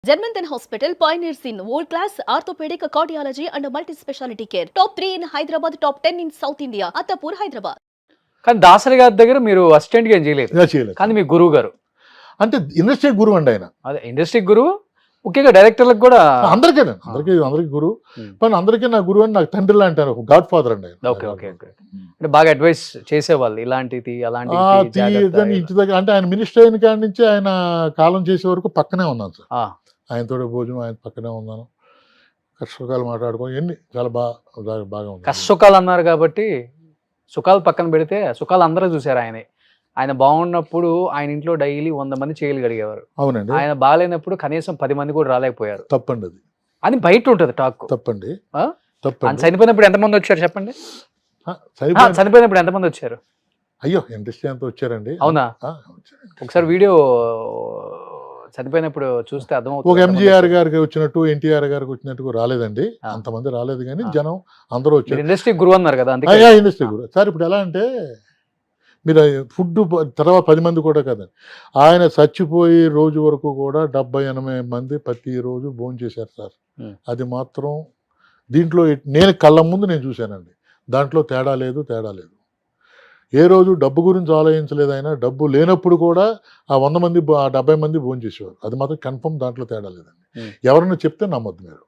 Germanton Hospital pioneers in world-class orthopedic cardiology and multi-specialty care. Top 3 in Hyderabad, top 10 in South India. Attapur, Hyderabad. కానీ దాసరి గారి దగ్గర మీరు assistant గా ఏం చేయలేదు, ఇలా చేయలేదు. కానీ మీ గురువు గారు అంటే ఇండస్ట్రీ గురువు అండి ఆయన. అదే ఇండస్ట్రీ గురువు, ముఖ్యంగా డైరెక్టర్లకు కూడా అందరికీ గురువు. కానీ అందరికీ నా గురువు అని నాకు తండ్రిలా అంటారు, గాడ్ ఫాదర్ అండి ఆయన. Okay okay okay. అంటే బాగా అడ్వైస్ చేసేవాళ్ళు, ఇలాంటిది అలాంటిది ఇంటి దగ్గర. అంటే ఆయన మినిస్టర్ అయిన కాడి నుంచి ఆయన కాలం చేసే వరకు పక్కనే ఉన్నాను సార్. ఆయనతో భోజనం, ఆయన పక్కనే ఉన్నాను, కష్టసుఖాలు మాట్లాడుకోవడం ఎన్ని చాలా బాగా ఉంది. కష్టసుఖాలు అన్నారు కాబట్టి సుఖాలు పక్కన పెడితే సుఖాలు అందరూ చూశారు. ఆయన బాగున్నప్పుడు ఆయన ఇంట్లో డైలీ 100 మంది చేయగలిగేవారు. అవునండి. ఆయన బాగాలేనప్పుడు కనీసం 10 మంది కూడా రాలేకపోయారు. తప్పండి అది. అని బయట ఉంటుంది టాక్. తప్పండి. చనిపోయినప్పుడు ఎంతమంది వచ్చారు చెప్పండి? చనిపోయినప్పుడు ఎంతమంది వచ్చారు? అయ్యో, ఇండస్ట్రీ అంతా వచ్చారండి. అవునా? ఒకసారి వీడియో చనిపోయినప్పుడు చూస్తే అర్థమవుతుంది. ఒక ఎంజీఆర్ గారికి వచ్చినట్టు, ఎన్టీఆర్ గారికి వచ్చినట్టు రాలేదండి, అంతమంది రాలేదు. కానీ జనం అందరూ వచ్చారు. ఇండస్ట్రీ గురువు అన్నారు కదా, ఇండస్ట్రీ గురువు సార్. ఇప్పుడు ఎలా అంటే మీరు ఫుడ్ తర్వాత 10 మంది కూడా కదండి, ఆయన చచ్చిపోయి రోజు వరకు కూడా 70-80 మంది ప్రతిరోజు భోజనం చేశారు సార్. అది మాత్రం దీంట్లో నేను కళ్ళ ముందు నేను చూశానండి. దాంట్లో తేడా లేదు. ఏ రోజు డబ్బు గురించి ఆలోచించలేదు ఆయన. డబ్బు లేనప్పుడు కూడా ఆ 100 మంది, 70 మంది భోజనం చేసేవారు. అది మాత్రం కన్ఫర్మ్, దాంట్లో తేడా లేదండి. ఎవరైనా చెప్తే నమ్మద్దు మీరు.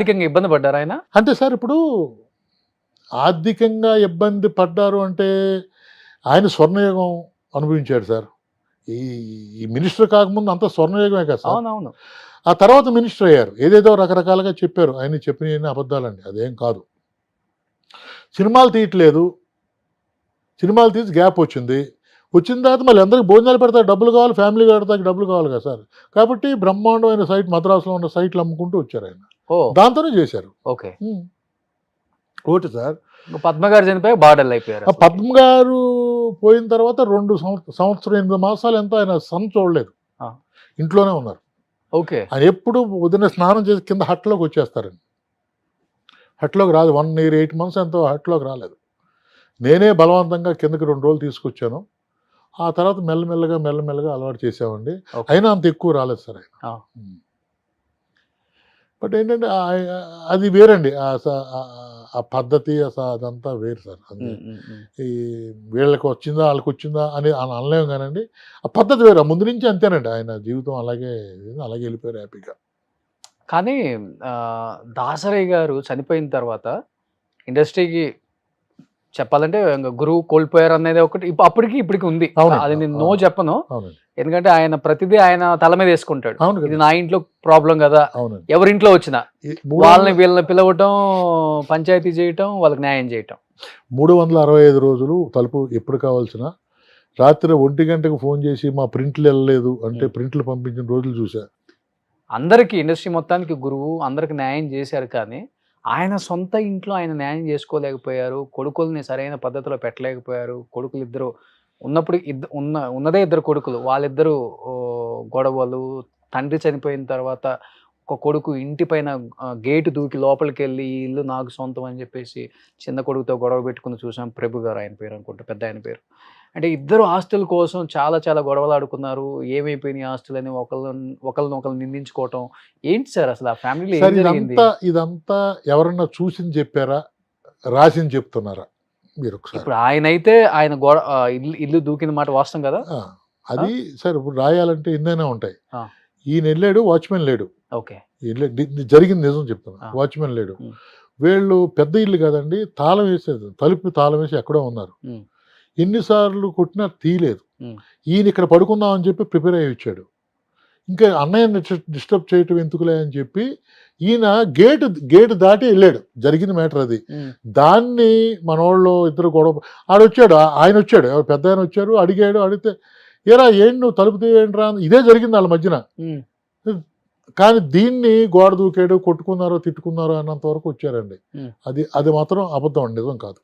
ఆర్థికంగా ఇబ్బంది పడ్డారు ఆయన. అంటే సార్ ఇప్పుడు ఆర్థికంగా ఇబ్బంది పడ్డారు అంటే ఆయన స్వర్ణయుగం అనుభవించాడు సార్. ఈ మినిస్టర్ కాకముందు అంత స్వర్ణయుగమే కదా సార్. అవునవును. ఆ తర్వాత మినిస్టర్ అయ్యారు, ఏదేదో రకరకాలుగా చెప్పారు. ఆయన చెప్పిన అబద్ధాలండి, అదేం కాదు. సినిమాలు తీయట్లేదు, సినిమాలు తీసి గ్యాప్ వచ్చిన తర్వాత మళ్ళీ అందరికి భోజనాలు పెడతారు, డబ్బులు కావాలి, ఫ్యామిలీ పెడతాకి డబ్బులు కావాలి కదా సార్. కాబట్టి బ్రహ్మాండమైన సైట్, మద్రాసులో ఉన్న సైట్లు అమ్ముకుంటూ వచ్చారు ఆయన. దాంతోనే చేశారు. ఓకే ఒకటి సార్. పద్మ గారు చనిపోయి బార్డర్లు అయిపోయారు. పద్మ గారు పోయిన తర్వాత 2 సంవత్సరం 8 మాసాలు ఎంత ఆయన సన్ చూడలేదు, ఇంట్లోనే ఉన్నారు. ఓకే. ఆయన ఎప్పుడు ఉదయం స్నానం చేసి కింద హట్లోకి వచ్చేస్తారండి. హట్లోకి రాదు, 1 year 8 months ఎంతో హట్లోకి రాలేదు. నేనే బలవంతంగా కిందకి 2 రోజులు తీసుకొచ్చాను. ఆ తర్వాత మెల్లమెల్లగా అలవాటు చేసామండి. అయినా అంత ఎక్కువ రాలేదు సార్ ఆయన. బట్ ఏంటంటే అది వేరండి, ఆ పద్ధతి అదంతా వేరు సార్. అది ఈ వీళ్ళకి వచ్చిందా వాళ్ళకి వచ్చిందా అని అనలేము కానండి, ఆ పద్ధతి వేరు. ముందు నుంచి అంతేనండి, ఆయన జీవితం అలాగే వెళ్ళిపోయారు హ్యాపీగా. కానీ దాసరి గారు చనిపోయిన తర్వాత ఇండస్ట్రీకి చెప్పాలంటే గురువు కోల్పోయారు అనేది ఒకటి అప్పటికి ఇప్పటికి ఉంది. అది నేను నో చెప్పను, ఎందుకంటే ఆయన ప్రతిదీ ఆయన తల మీద వేసుకుంటాడు. ఇది నా ఇంట్లో ప్రాబ్లం కదా, ఎవరింట్లో వచ్చినా వీళ్ళని పిలవటం, పంచాయతీ చేయటం, వాళ్ళకి న్యాయం చేయటం. 365 రోజులు తలుపు ఎప్పుడు కావాల్సిన రాత్రి 1 గంటకు ఫోన్ చేసి మా ప్రింట్లు వెళ్ళలేదు అంటే ప్రింట్లు పంపించిన రోజులు చూసా. అందరికీ ఇండస్ట్రీ మొత్తానికి గురువు, అందరికి న్యాయం చేశారు. కానీ ఆయన సొంత ఇంట్లో ఆయన న్యాయం చేసుకోలేకపోయారు, కొడుకుల్ని సరైన పద్ధతిలో పెట్టలేకపోయారు. కొడుకులు ఇద్దరు ఉన్నప్పుడు ఉన్నదే 2 కొడుకులు, వాళ్ళిద్దరూ గొడవలు. తండ్రి చనిపోయిన తర్వాత ఒక కొడుకు ఇంటి పైన గేటు దూకి లోపలికి వెళ్ళి ఈ ఇల్లు నాకు సొంతం అని చెప్పేసి చిన్న కొడుకుతో గొడవ పెట్టుకుని చూసాం. ప్రభు గారు ఆయన పేరు అనుకుంటా, పెద్ద ఆయన పేరు. అంటే ఇద్దరు ఆస్తుల కోసం చాలా గొడవలు ఆడుకున్నారు. ఏమైపోయినాయి ఆస్తులని ఒకరిని నిందించుకోవటం. ఏంటి సార్ అసలు ఆ ఫ్యామిలీ? ఇదంతా ఎవరన్నా చూసింది చెప్పారా, రాసింది చెప్తున్నారా మీరు? ఇప్పుడు ఆయన ఇల్లు దూకిన మాట వాస్తవం కదా. అది సార్ ఇప్పుడు రాయాలంటే ఎన్నైనా ఉంటాయి. ఈయన వెళ్ళాడు, వాచ్మెన్ లేడు. ఓకే. జరిగింది నిజం చెప్తున్నా, వాచ్మెన్ లేడు. వీళ్ళు పెద్ద ఇల్లు కదండి, తాళం వేసేది, తలుపు తాళం వేసి ఎక్కడో ఉన్నారు. ఎన్నిసార్లు కొట్టినా తీయలేదు. ఈయన ఇక్కడ పడుకుందాం అని చెప్పి ప్రిపేర్ అయ్యి వచ్చాడు. ఇంకా అన్నయ్యని డిస్టర్బ్ చేయటం ఎందుకులే అని చెప్పి ఈయన గేటు దాటి వెళ్ళాడు. జరిగిన మ్యాటర్ అది. దాన్ని మనోళ్ళు ఇద్దరు గొడవ, ఆయన వచ్చాడు, పెద్ద ఆయన వచ్చారు, అడిగితే ఏరా ఏంటి నువ్వు తలుపు తీయండిరా, ఇదే జరిగింది వాళ్ళ మధ్యన. కానీ దీన్ని గోడ దూకాడు, కొట్టుకున్నారో తిట్టుకున్నారో అన్నంత వరకు వచ్చారండి. అది మాత్రం అబద్ధం అండి, నిజం కాదు.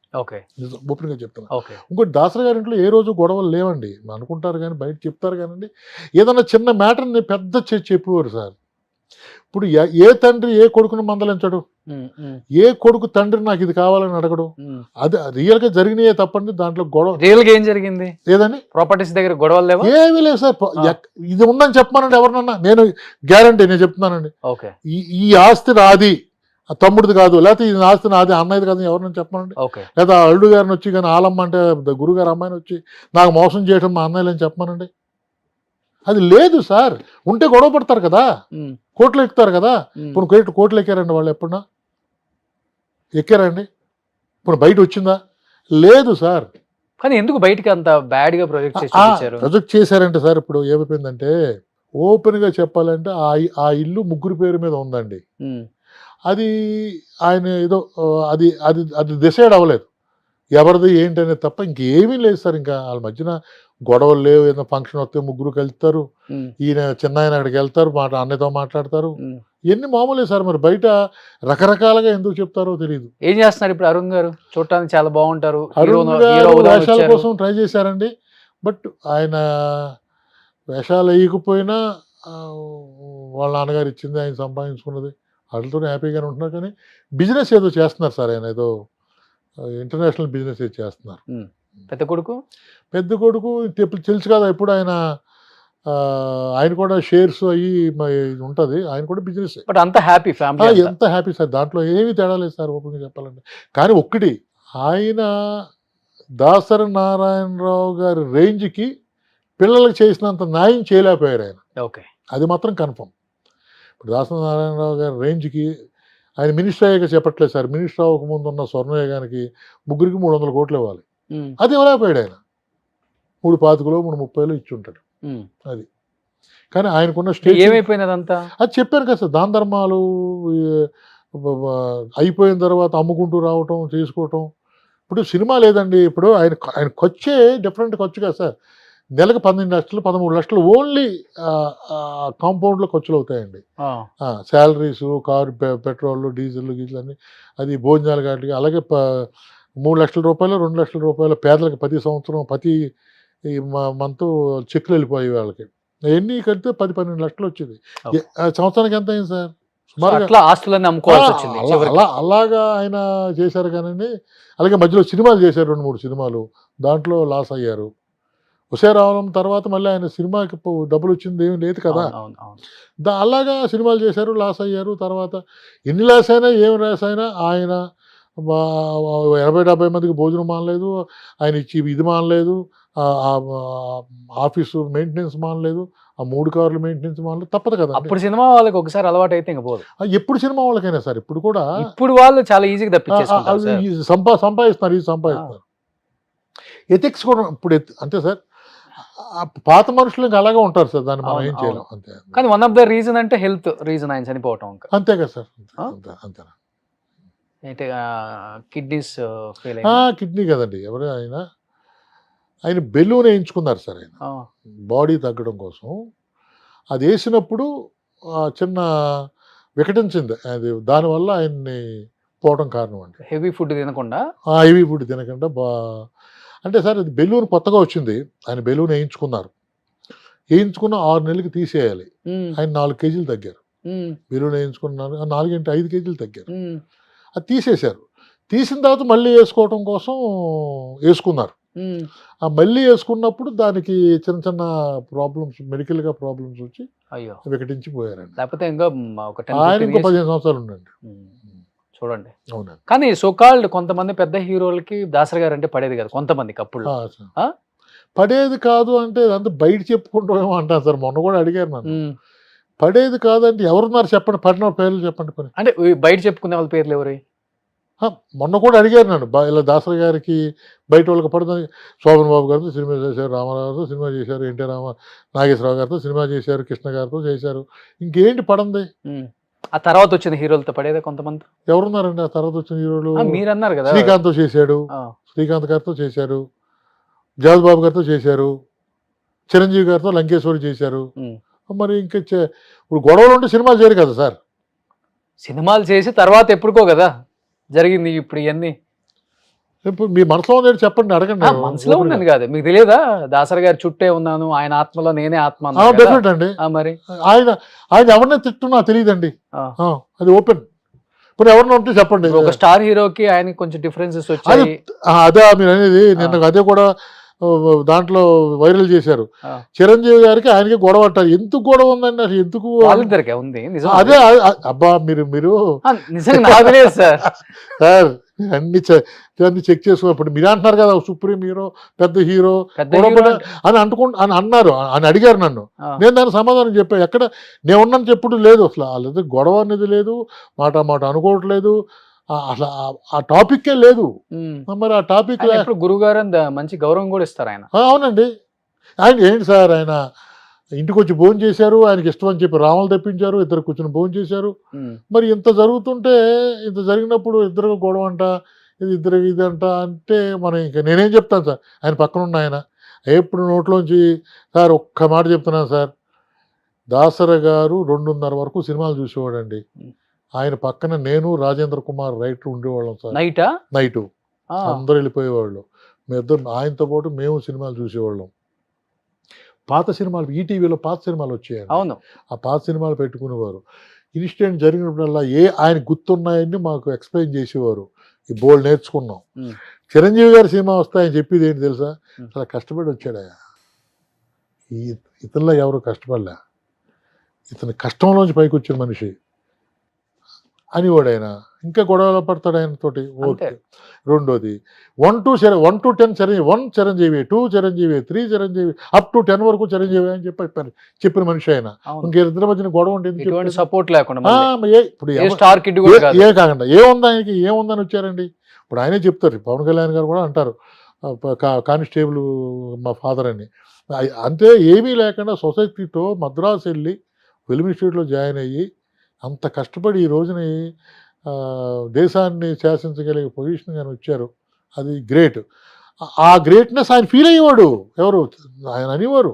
నిజం ఓపెన్గా చెప్తున్నా. ఇంకోటి, దాసరి గారి ఇంట్లో ఏ రోజు గొడవలు లేవండి. అనుకుంటారు కానీ బయట చెప్తారు కానండి. ఏదన్నా చిన్న మ్యాటర్ని పెద్ద చెప్పేవారు సార్. ఇప్పుడు ఏ తండ్రి ఏ కొడుకును మందలించడు, ఏ కొడుకు తండ్రి నాకు ఇది కావాలని అడగడు. అది రియల్ గా జరిగినాయే తప్పండి, దాంట్లో గొడవ రియల్ గా ఏం జరిగింది లేదని ప్రాపర్టీస్ దగ్గర గొడవలు లేవా? ఏమీ లేదు సార్. ఇది ఉందని చెప్పమానండి ఎవరినన్నా, నేను గ్యారంటీ నేను చెప్తున్నానండి. ఓకే, ఈ ఆస్తి నాది, ఆ తమ్ముడిది కాదు, లేకపోతే ఇది ఆస్తి నాది అన్నయ్యది కాదు ఎవరినని చెప్పమండి. ఓకే, లేదా అల్లుడు గారిని వచ్చి కానీ ఆలమ్మ అంటే గురుగారు అమ్మాయిని వచ్చి నాకు మోసం చేయడం మా అన్నయ్యలని చెప్పమానండి. అది లేదు సార్. ఉంటే గొడవ పడతారు కదా, కోట్లు ఎక్కుతారు కదా. ఇప్పుడు కోట్లు ఎక్కారండి వాళ్ళు, ఎప్పుడన్నా ఎక్కారండి? ఇప్పుడు బయట వచ్చిందా? లేదు సార్. కానీ ఎందుకు బయటికి అంత బ్యాడ్ గా ప్రొజెక్ట్ చేశారంటే సార్, ఇప్పుడు ఏమైపోయిందంటే ఓపెన్ గా చెప్పాలంటే ఆ ఇల్లు ముగ్గురు పేరు మీద ఉందండి. అది ఆయన ఏదో అది అది అది డిసైడ్ అవ్వలేదు ఎవరిది ఏంటి అనేది తప్ప ఇంకేమీ లేదు సార్. ఇంకా వాళ్ళ మధ్యన గొడవలు లేవు. ఏదైనా ఫంక్షన్ వస్తే ముగ్గురు కలుస్తారు, ఈయన చిన్న ఆయన అక్కడికి వెళ్తారు, అన్నయ్యతో మాట్లాడతారు, ఇవన్నీ మామూలే సార్. మరి బయట రకరకాలుగా ఎందుకు చెప్తారో తెలియదు. ఏం చేస్తున్నారు ఇప్పుడు అరుణ్ గారు? చూడటానికి చాలా బాగుంటారు. అరుణ్ గారు వేషాల కోసం ట్రై చేశారండి, బట్ ఆయన వేషాలు వేయకపోయినా వాళ్ళ నాన్నగారు ఇచ్చింది ఆయన సంపాదించుకున్నది, వాళ్ళతోనే హ్యాపీగానే ఉంటున్నారు. కానీ బిజినెస్ ఏదో చేస్తున్నారు సార్, ఆయన ఏదో ఇంటర్నేషనల్ బిజినెస్ ఏదో చేస్తున్నారు. పెద్ద కొడుకు తెలుసు కదా, ఎప్పుడు ఆయన కూడా షేర్స్ అయ్యి ఉంటుంది, ఆయన కూడా బిజినెస్. బట్ అంత హ్యాపీ ఫ్యామిలీ, ఎంత హ్యాపీ సార్, దాంట్లో ఏమీ తేడా లేదు సార్ ఓపెన్గా చెప్పాలంటే. కానీ ఒక్కటి, ఆయన దాసరి నారాయణరావు గారి రేంజ్కి పిల్లలకు చేసినంత న్యాయం చేయలేకపోయారు ఆయన. ఓకే, అది మాత్రం కన్ఫర్మ్. ఇప్పుడు దాసరి నారాయణరావు గారి రేంజ్కి ఆయన మినిస్టర్ అయ్యాక చెప్పట్లేదు సార్. మినిస్టర్ అవ్వక ముందు ఉన్న స్వర్ణయోగానికి ముగ్గురికి 300 కోట్లు ఇవ్వాలి, అది ఇవ్వలేకపోయాడు ఆయన. 3 పాతికలో 3 30లో ఇచ్చి ఉంటాడు అది. కానీ ఆయనకున్న స్టేజ్ ఏమైపోయినదంతా అది చెప్పాను కదా సార్. దాన ధర్మాలు అయిపోయిన తర్వాత అమ్ముకుంటూ రావటం చేసుకోవటం. ఇప్పుడు సినిమా లేదండి, ఇప్పుడు ఆయన ఖర్చే డిఫరెంట్ ఖర్చు కదా సార్. నెలకు 12 లక్షలు 13 లక్షలు ఓన్లీ కాంపౌండ్లో ఖర్చులు అవుతాయండి. శాలరీస్, కారు పెట్రోల్ డీజిల్ గీజిల్ అన్నీ, అది భోజనాలు కాటికి. అలాగే 3 లక్షల రూపాయలు 2 లక్షల రూపాయలు పేదలకు ప్రతి సంవత్సరం ప్రతి మంత్ చెక్లు వెళ్ళిపోయి వాళ్ళకి. ఎన్ని కడితే 10-12 లక్షలు వచ్చేది. సంవత్సరానికి ఎంత అయింది సార్? అలాగా ఆయన చేశారు కానండి. అలాగే మధ్యలో సినిమాలు చేశారు, 2-3 సినిమాలు, దాంట్లో లాస్ అయ్యారు. హుసేరావలం తర్వాత మళ్ళీ ఆయన సినిమాకి డబ్బులు వచ్చింది ఏమి లేదు కదా. అలాగా సినిమాలు చేశారు, లాస్ అయ్యారు. తర్వాత ఎన్ని లాస్ అయినా ఏమి లాస్ అయినా ఆయన 80-70 మందికి భోజనం మానలేదు, ఆయన ఇచ్చి ఇది మానలేదు, ఆఫీసు మెయింటెనెన్స్ మానలేదు, ఆ 3 కార్లు మెయింటెనెన్స్ మానలేదు. తప్పదు కదా. అప్పుడు సినిమా వాళ్ళకి ఒకసారి అలవాటు అయితే ఇంకా పోదు. ఎప్పుడు సినిమా వాళ్ళకైనా సార్, ఇప్పుడు కూడా ఇప్పుడు వాళ్ళు చాలా ఈజీగా సంపాదిస్తున్నారు, ఇది సంపాదిస్తున్నారు. ఎథిక్స్ కూడా ఇప్పుడు అంతే సార్. పాత మనుషులు ఇంకా అలాగే ఉంటారు సార్, దాన్ని మనం ఏం చేయలేం అంతే. కానీ వన్ ఆఫ్ ద రీజన్ అంటే హెల్త్ రీజన్ ఆయన చనిపోవటం. అంతే కదా సార్, అంతేనా. కిడ్నీస్ కిడ్నీ కదండి. ఎవరు ఆయన బెలూన్ వేయించుకున్నారు సార్. ఆయన బాడీ తగ్గడం కోసం అది వేసినప్పుడు చిన్న వికటించింది అది, దానివల్ల ఆయన్ని పోవడం కారణం అండి. హెవీ ఫుడ్ తినకుండా అంటే సార్ అది బెలూన్ కొత్తగా వచ్చింది, ఆయన బెలూన్ వేయించుకున్నారు. వేయించుకున్న 6 నెలలకి తీసేయాలి. ఆయన 4 కేజీలు తగ్గారు. బెలూన్ వేయించుకున్నారు, 4-5 కేజీలు తగ్గారు. అది తీసేశారు. తీసిన తర్వాత మళ్ళీ వేసుకోవటం కోసం వేసుకున్నారు. ఆ మళ్ళీ వేసుకున్నప్పుడు దానికి చిన్న చిన్న ప్రాబ్లమ్స్, మెడికల్గా ప్రాబ్లమ్స్ వచ్చి వికటించి పోయారండి. లేకపోతే ఇంకా ఆయన ఇంకో 15 సంవత్సరాలు ఉండండి. చూడండి. అవునండి. కానీ సోకాల్డ్ కొంతమంది పెద్ద హీరోలకి దాసరి గారు అంటే పడేది కదా కొంతమందికి. అప్పుడు పడేది కాదు అంటే అంతా బయట చెప్పుకుంటామేమో అంటారు సార్. మొన్న కూడా అడిగారు నన్ను, పడేది కాదంటే ఎవరున్నారు చెప్పండి, పడిన పేర్లు చెప్పండి. పని అంటే బయట చెప్పుకునే వాళ్ళ పేర్లు ఎవరు? మొన్న కూడా అడిగారు నన్ను, ఇలా దాసరి గారికి బయట వాళ్ళకి పడుతుంది. శోభన్ బాబు గారితో సినిమా చేశారు, రామారావు గారితో సినిమా చేశారు, నాగేశ్వరరావు గారితో సినిమా చేశారు, కృష్ణ గారితో చేశారు. ఇంకేంటి పడంది? ఆ తర్వాత వచ్చిన హీరోలతో పడేదే కొంతమంది. ఎవరున్నారండి ఆ తర్వాత వచ్చిన హీరోలు? మీరు అన్నారు కదా, శ్రీకాంత్తో చేశాడు, శ్రీకాంత్ గారితో చేశారు, జాజ్ బాబు గారితో చేశారు, చిరంజీవి గారితో లంకేశ్వరి చేశారు. మరి ఇంకా ఇప్పుడు గొడవలు ఉంటే సినిమాలు చేయరు కదా సార్. సినిమాలు చేసి తర్వాత ఎప్పుడుకో కదా జరిగింది ఇప్పుడు ఇవన్నీ. ఇప్పుడు మీ మనసులో ఉందేంటి చెప్పండి, అడగండి. మనసులో ఉన్నాను కాదు, మీకు తెలియదా దాసరి గారి చుట్టే ఉన్నాను, ఆయన ఆత్మలో నేనే ఆత్మ అన్నారు కదా. డెఫినెట్ అండి. మరి ఆయన ఆయన ఎవరిని తిట్టున్నా తెలియదండి, అది ఓపెన్. ఇప్పుడు ఎవరిని ఉంటే చెప్పండి. ఒక స్టార్ హీరోకి ఆయనకి కొంచెం డిఫరెన్సెస్ అది వచ్చాయి. అదే మీరు అనేది, నిన్న అదే కూడా దాంట్లో వైరల్ చేశారు. చిరంజీవి గారికి ఆయనకి గొడవ అంటారు. ఎందుకు గొడవ ఉందండి అసలు? ఎందుకు? వాళ్ళిద్దరికే ఉంది నిజం. అదే అబ్బా మీరు నిజంగా నాకు తెలియదు సార్. సార్ అన్ని చెక్ చేసుకో. ఇప్పుడు మీరు అంటున్నారు కదా సుప్రీం హీరో, పెద్ద హీరో అని అని అన్నారు, అని అడిగారు నన్ను. నేను దానికి సమాధానం చెప్పాను. ఎక్కడ నేను ఉన్నాను చెప్పుడు లేదు అసలు. వాళ్ళది గొడవ అనేది లేదు, మాట అనుకోవట్లేదు అసలు. ఆ టాపిక్కే లేదు. మరి ఆ టాపిక్ గురువు గారు మంచి గౌరవం కూడా ఇస్తారు ఆయన. అవునండి. ఆయన ఏంటి సార్, ఆయన ఇంటికి వచ్చి భోజనం చేశారు, ఆయనకి ఇష్టం అని చెప్పి రామలు తెప్పించారు, ఇద్దరు కూర్చొని భోజనం చేశారు. మరి ఇంత జరుగుతుంటే, ఇంత జరిగినప్పుడు ఇద్దరు గొడవ అంట, ఇద్దరు ఇదంట అంటే మనం ఇంకా నేనేం చెప్తాను సార్? ఆయన పక్కన ఉన్న ఆయన ఎప్పుడు నోట్లోంచి సార్ ఒక్క మాట చెప్తున్నాను సార్, దాసరి గారు 2:30 వరకు సినిమాలు చూసేవాడండి. ఆయన పక్కన నేను, రాజేంద్ర కుమార్ రైటర్ ఉండేవాళ్ళం సార్. నైటు అందరూ వెళ్ళిపోయేవాళ్ళు. మేమిద్దరు ఆయనతో పాటు మేము సినిమాలు చూసేవాళ్ళం. పాత సినిమాలు ఈటీవీలో పాత సినిమాలు వచ్చాయండి. అవును, ఆ పాత సినిమాలు పెట్టుకునేవారు. ఇన్సిడెంట్ జరిగినప్పుడల్లా ఆయన గుర్తున్నాయని మాకు ఎక్స్ప్లెయిన్ చేసేవారు. ఈ బోల్డ్ నేర్చుకున్నాం. చిరంజీవి గారి సినిమా వస్తే ఆయన చెప్పేది ఏంటి తెలుసా? చాలా కష్టపడి వచ్చాడా, ఇతనిలో ఎవరు కష్టపడలే, ఇతని కష్టంలోంచి పైకి వచ్చిన మనిషి అనేవాడు ఆయన. ఇంకా గొడవలు పడతాడు ఆయనతోటి. ఓకే. రెండోది 1 to 10 Chiranjeevi, 1 Chiranjeevi, 2 Chiranjeevi, 3 Chiranjeevi, up to 10 వరకు చిరంజీవి అని చెప్పిన మనిషి ఆయన. ఇంకిద్దరి మధ్యన గొడవ ఉంటుంది, సపోర్ట్ లేకుండా. ఇప్పుడు ఏ కాకుండా ఏముంది ఆయనకి, ఏముందని వచ్చారండి. ఇప్పుడు ఆయనే చెప్తారు, పవన్ కళ్యాణ్ గారు కూడా అంటారు కానిస్టేబుల్ మా ఫాదర్ అని. అంతే ఏమీ లేకుండా సొసైటీతో మద్రాసు వెళ్ళి ఫిల్మ్ ఇన్స్టిట్యూట్లో జాయిన్ అయ్యి అంత కష్టపడి ఈ రోజుని దేశాన్ని శాసించగలిగే పొజిషన్ కానీ వచ్చారు. అది గ్రేట్. ఆ గ్రేట్నెస్ ఆయన ఫీల్ అయ్యేవాడు. ఎవరు ఆయన అనేవారు.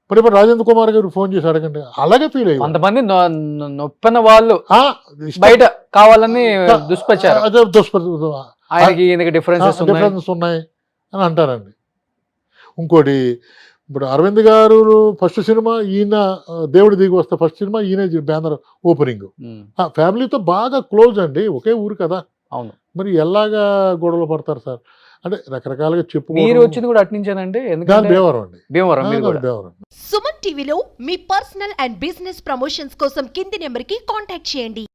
ఇప్పుడు రాజేంద్ర కుమార్ గారు ఫోన్ చేసి అడగండి, అలాగే ఫీల్ అయ్యారు. కొంతమంది నొప్పిన వాళ్ళు బయట కావాలని డిఫరెన్సెస్ ఉన్నాయి అని అంటారండి. ఇంకోటి, ఇప్పుడు అరవింద్ గారు ఫస్ట్ సినిమా ఈయన దేవుడి దిగి వస్తే ఫస్ట్ సినిమా ఈయన బ్యానర్ ఓపెనింగ్. ఫ్యామిలీతో బాగా క్లోజ్ అండి, ఒకే ఊరు కదా. అవును. మరి ఎలాగా గొడవలు పడతారు సార్ అంటే రకరకాలుగా చెప్పు. మీరు వచ్చింది కూడా అట్నుంచేనండి? ఎందుకంటే భీమవరం అండి. భీమవరం. సుమన్ టీవీలో మీ పర్సనల్ అండ్ బిజినెస్ ప్రమోషన్స్ కోసం కింది నెంబర్కి కాంటాక్ట్ చేయండి.